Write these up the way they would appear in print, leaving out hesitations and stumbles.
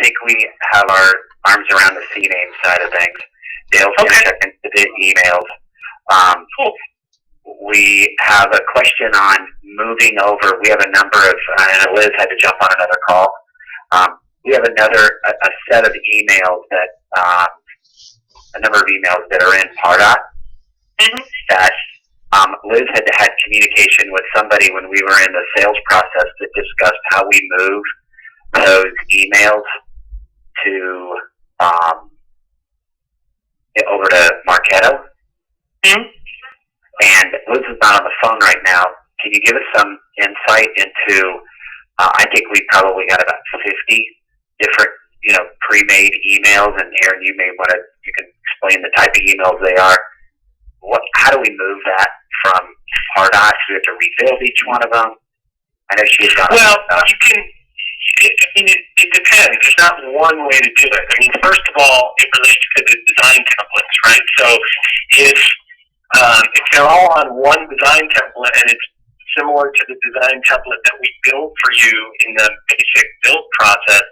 think we have our arms around the cname side of things. Dale's going to check into the emails. Cool. We have a question on moving over. We have a number of, and Liz had to jump on another call. We have a set of emails that, a number of emails that are in Pardot that Liz had communication with somebody when we were in the sales process that discussed how we move those emails to over to Marketo. And Liz is not on the phone right now. Can you give us some insight into, I think we probably got about 50 different, pre-made emails, and Aaron, you can explain the type of emails they are. How do we move that from Pardot? Do we have to rebuild each one of them? I know she's got. Well, you can. It depends. There's not one way to do it. I mean, first of all, it relates to the design templates, right? So if they're all on one design template and it's similar to the design template that we build for you in the basic build process,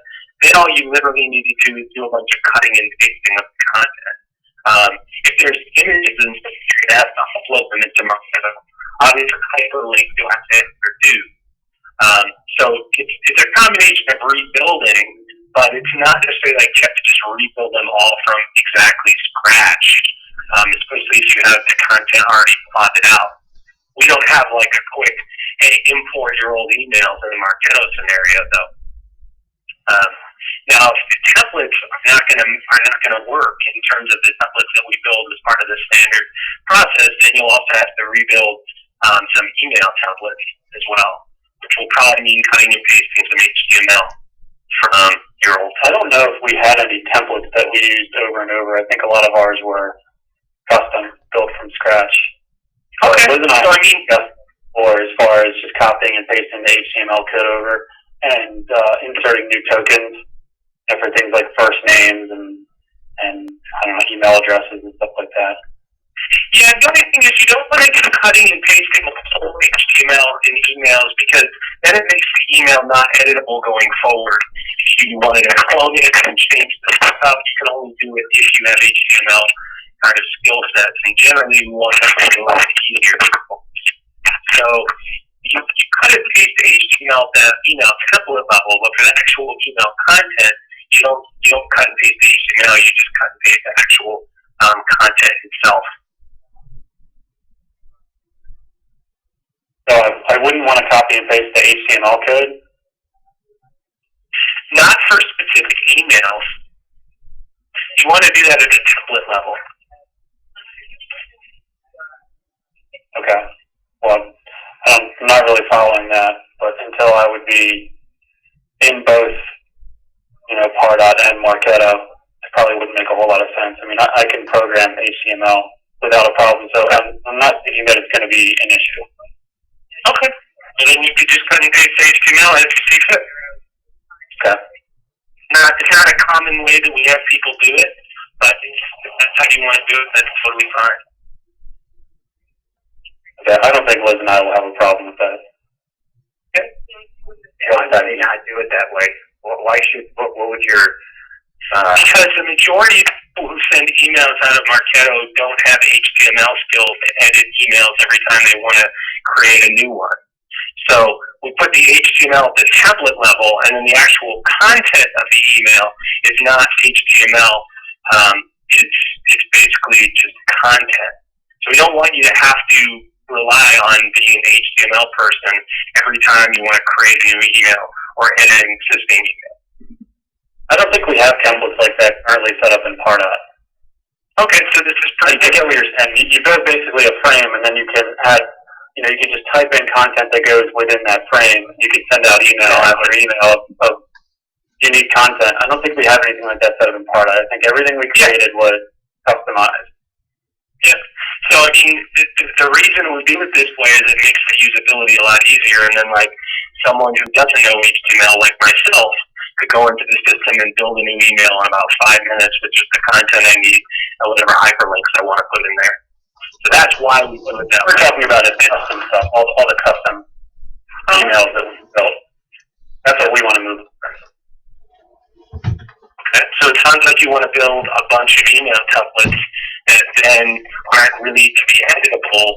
then all you literally need to do is do a bunch of cutting and pasting of the content. If there's images and stuff, you're going to have to upload them into Marketo. Obviously, hyperlink you'll have to do. So it's a combination of rebuilding, but it's not necessarily like you have to just rebuild them all from exactly scratch, especially if you have the content already plotted out. We don't have like a quick, hey, import your old emails in the Marketo scenario, though. Now, if the templates are not going to work in terms of the templates that we build as part of the standard process, then you'll also have to rebuild some email templates as well, which will probably mean cutting and pasting some HTML from your old template. I don't know if we had any templates that we used over and over. I think a lot of ours were custom, built from scratch. Okay. Liz and I or as far as just copying and pasting the HTML code over and inserting new tokens for things like first names and I don't know, email addresses and stuff like that. Yeah, the only thing is you don't want to do cutting and pasting of whole HTML in emails because then it makes the email not editable going forward. If you wanted to clone it and change the stuff out, you can only do it if you have HTML kind of skill sets, and generally we want something a lot easier. So you cut and paste the HTML at the email template level, but for the actual email content, you don't cut and paste the HTML, you just cut and paste the actual content itself. So I wouldn't want to copy and paste the HTML code? Not for specific emails. You want to do that at a template level. Okay. Well, I'm not really following that, but until I would be in both, Pardot and Marketo, it probably wouldn't make a whole lot of sense. I mean, I can program HTML without a problem, so I'm not thinking that it's going to be an issue. Okay. And then you could just cut and paste HTML as you see fit. Okay. It's not a common way that we have people do it, but if that's how you want to do it, that's totally fine. Okay. I don't think Liz and I will have a problem with that. Okay. I mean, I do it that way. What would your... Because the majority of people who send emails out of Marketo don't have HTML skills to edit emails every time they want to create a new one. So we put the HTML at the template level, and then the actual content of the email is not HTML. It's basically just content. So we don't want you to have to rely on being an HTML person every time you want to create a new email or edit an existing email. I don't think we have templates like that currently set up in Pardot. Okay, so this is pretty I get what you're saying. You build basically a frame, and then you can add, you can just type in content that goes within that frame. You can send out email after email of unique content. I don't think we have anything like that set up in Pardot. I think everything we created was customized. Yeah. So, I mean, the reason we do it this way is it makes the usability a lot easier, and then, like, someone who doesn't know HTML, like myself, could go into the system and build a new email in about 5 minutes with just the content I need and whatever hyperlinks I want to put in there. So that's why we do it that way. We're talking about it custom stuff, all the custom emails that we built. That's what we want to move. So it sounds like you want to build a bunch of email templates that then aren't really to be editable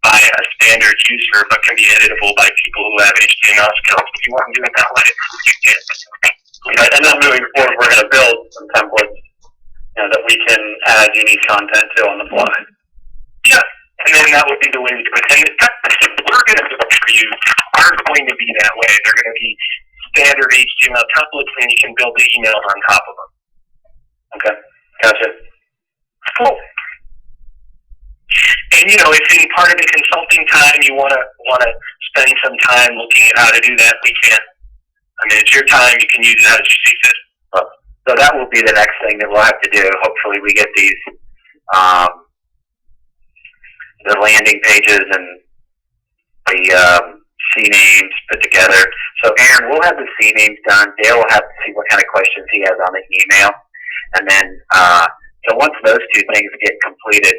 by a standard user, but can be editable by people who have HTML skills. If you want to do it that way, you can. Okay, and then moving forward, we're going to build some templates, that we can add unique content to on the fly. Yeah, and then that would be the way to do it. And the templates that we're going to build for you aren't going to be that way. They're going to be standard HTML templates, and you can build the emails on top of them. Okay, gotcha. Cool. And if in part of the consulting time you want to spend some time looking at how to do that, we can. I mean, it's your time. You can use it as you see fit. So that will be the next thing that we'll have to do. Hopefully, we get these the landing pages and the cnames put together. So, Aaron, we'll have the cnames done. Dale will have to see what kind of questions he has on the email, and then so once those two things get completed,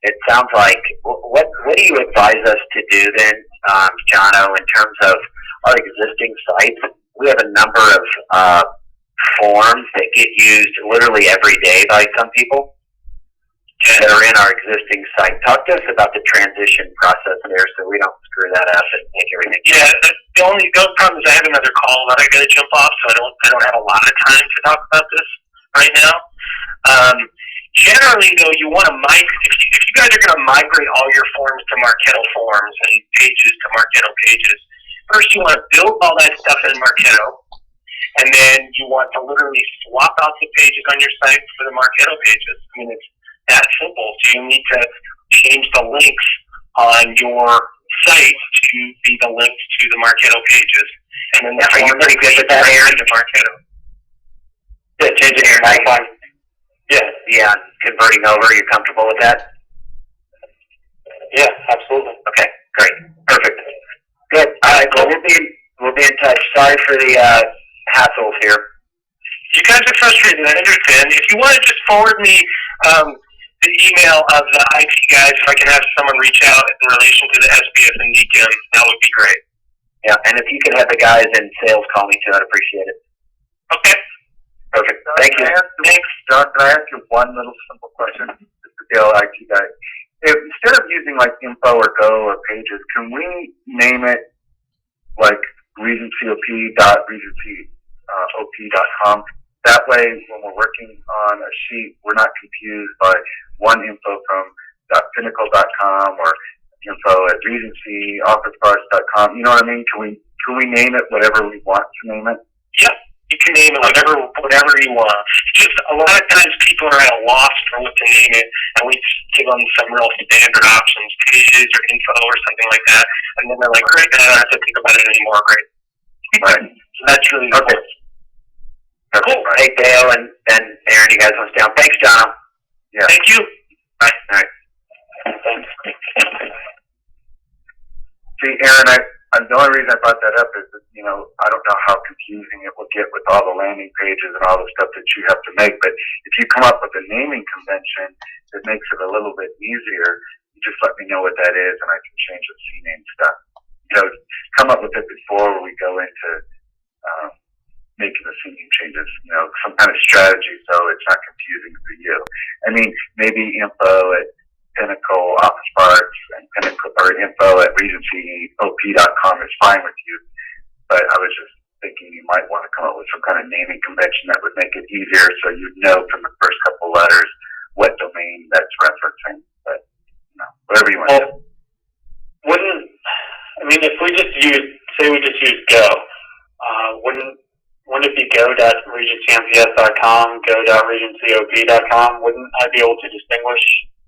it sounds like what do you advise us to do then, Jono, in terms of our existing sites? We have a number of forms that get used literally every day by some people that are in our existing site. Talk to us about the transition process there so we don't screw that up and make everything. Yeah, the only problem is I have another call that I got to jump off, so I don't have a lot of time to talk about this right now. Generally, though, you want to migrate. If you guys are going to migrate all your forms to Marketo forms and pages to Marketo pages, first you want to build all that stuff in Marketo. And then you want to literally swap out the pages on your site for the Marketo pages. I mean, it's that simple. So you need to change the links on your site to be the links to the Marketo pages. And then are you pretty good with that, Aaron? To Marketo. Yeah, changing your icon. Yeah, converting over. You're comfortable with that? Yeah, absolutely. Okay, great, perfect, good. All right, well, we'll be in touch. Sorry for the hassles here. You guys are frustrated, I understand. If you want to just forward me the email of the IT guys, if I can have someone reach out in relation to the SBS and DKIM, that would be great. Yeah, and if you could have the guys in sales call me too, I'd appreciate it. Okay. Perfect. Thank you. Thanks. John, can I ask you one little simple question? Just the Dale IT guy. If instead of using like info or go or pages, can we name it like regencyoP.regencyoP.com? That way, when we're working on a sheet, we're not confused by one info from .pinnacle.com or info at regencyoffisparts.com. You know what I mean? Can we name it whatever we want to name it? Yeah, you can name it whatever you want. Just a lot of times people are at a loss for what to name it, and we just give them some real standard options, pages or info or something like that, and then they're like, great, I don't have to think about it anymore. Great. Right. So that's really important. Cool. Hey, Dale and Aaron, you guys want to stay on? Thanks, John. Yeah. Thank you. All right. Thanks. See, Aaron, the only reason I brought that up is that, I don't know how confusing it will get with all the landing pages and all the stuff that you have to make, but if you come up with a naming convention that makes it a little bit easier, you just let me know what that is and I can change the cname stuff. Come up with it before we go into making the cname changes, some kind of strategy so it's not confusing for you. I mean, maybe info at Pinnacle Office Parts and Pinnacle or info at regencyoP.com is fine with you, but I was just thinking you might want to come up with some kind of naming convention that would make it easier so you know from the first couple letters what domain that's referencing. But whatever you want to do. If we just use Go, wouldn't it be go.regencymps.com, go.regencyoP.com? Wouldn't I be able to distinguish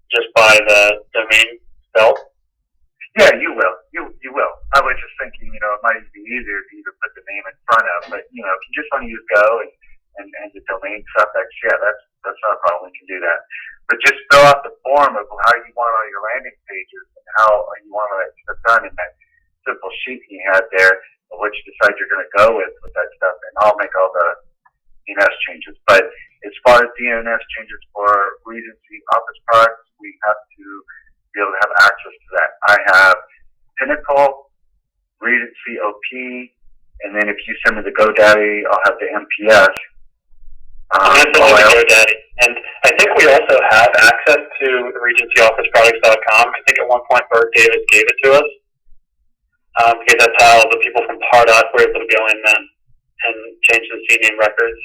just by the domain spelled? Yeah, you will. You will. I was just thinking, it might be easier if you could put the name in front of, but, if you just want to use Go and the domain suffix, that's not a problem. We can do that. But just fill out the form of how you want all your landing pages and how you want all that stuff done in that simple sheet you had there, of what you decide you're going to go with that stuff, and I'll make all the DNS changes. But as far as DNS changes for Regency Office Parts, we have to be able to have access to that. I have Pinnacle, Regency OP, and then if you send me the GoDaddy, I'll have the MPS. I'm going to send you to GoDaddy. And I think we also have access to the regencyofficeproducts.com. I think at one point Bert Davis gave it to us. Because that's how the people from Pardot were able to go in then and change the cname records.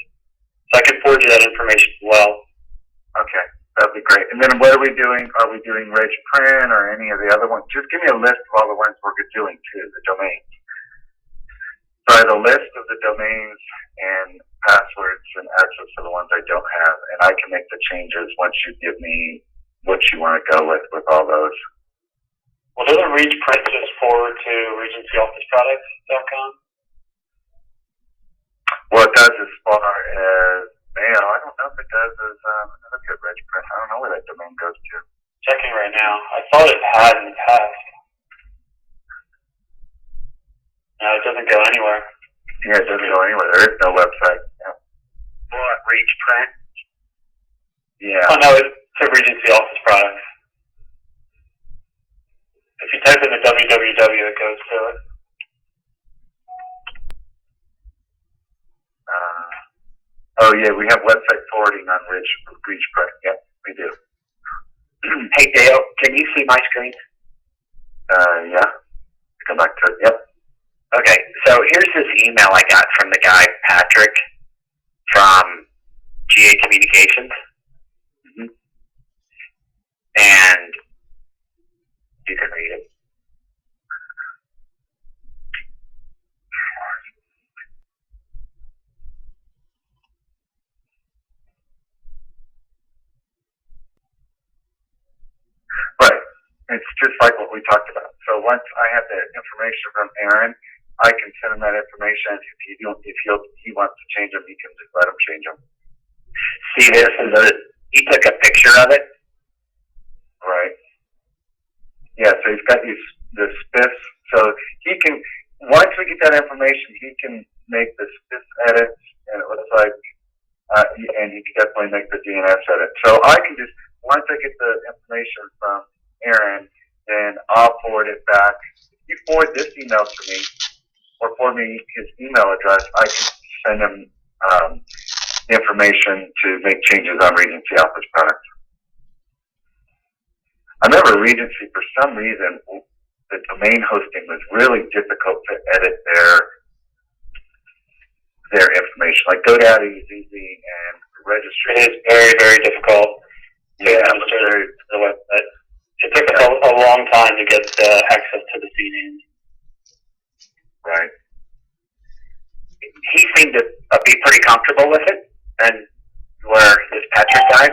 So I can forward you that information as well. Okay, that'd be great. And then what are we doing? Are we doing Reg Print or any of the other ones? Just give me a list of all the ones we're doing too, the domains. So I have a list of the domains and passwords and access to the ones I don't have, and I can make the changes once you give me what you want to go with all those. Well, doesn't Reach Print just forward to regencyofficeproducts.com? Well, it does as far as mail. I don't know if it does as, look at Reg Print. I don't know where that domain goes to. Checking right now. I thought it had in the past. No, it doesn't go anywhere. Yeah, it doesn't go anywhere. There is no website. Yeah. What, Reach Print? Yeah. Oh, no, it's to Regency Office Products. If you type in the www, it goes to it. Oh, yeah, we have website forwarding on Reach Print. Yep, we do. Hey, Dale, can you see my screen? Yeah. Come back to it. Yep. Okay, so here's this email I got from the guy, Patrick, from GA Communications. Mm-hmm. And you can read it. Right. It's just like what we talked about. So once I have the information from Aaron, I can send him that information. If he wants to change them, he can just let him change them. See, he took a picture of it. Right. Yeah, so he's got the spiffs. So he can, once we get that information, he can make the spiff edits, and it looks like, and he can definitely make the DNS edit. So I can just, once I get the information from Aaron, then I'll forward it back. If you forward this email to me, or forward me his email address, I can send him information to make changes on Regency Office products. I remember Regency, for some reason, the domain hosting was really difficult to edit their information. Like GoDaddy is easy, and registry is very, very difficult. Yeah, it was very. The website. It took us a long time to get access to the cname. Right. He seemed to be pretty comfortable with it, and where this Patrick guy.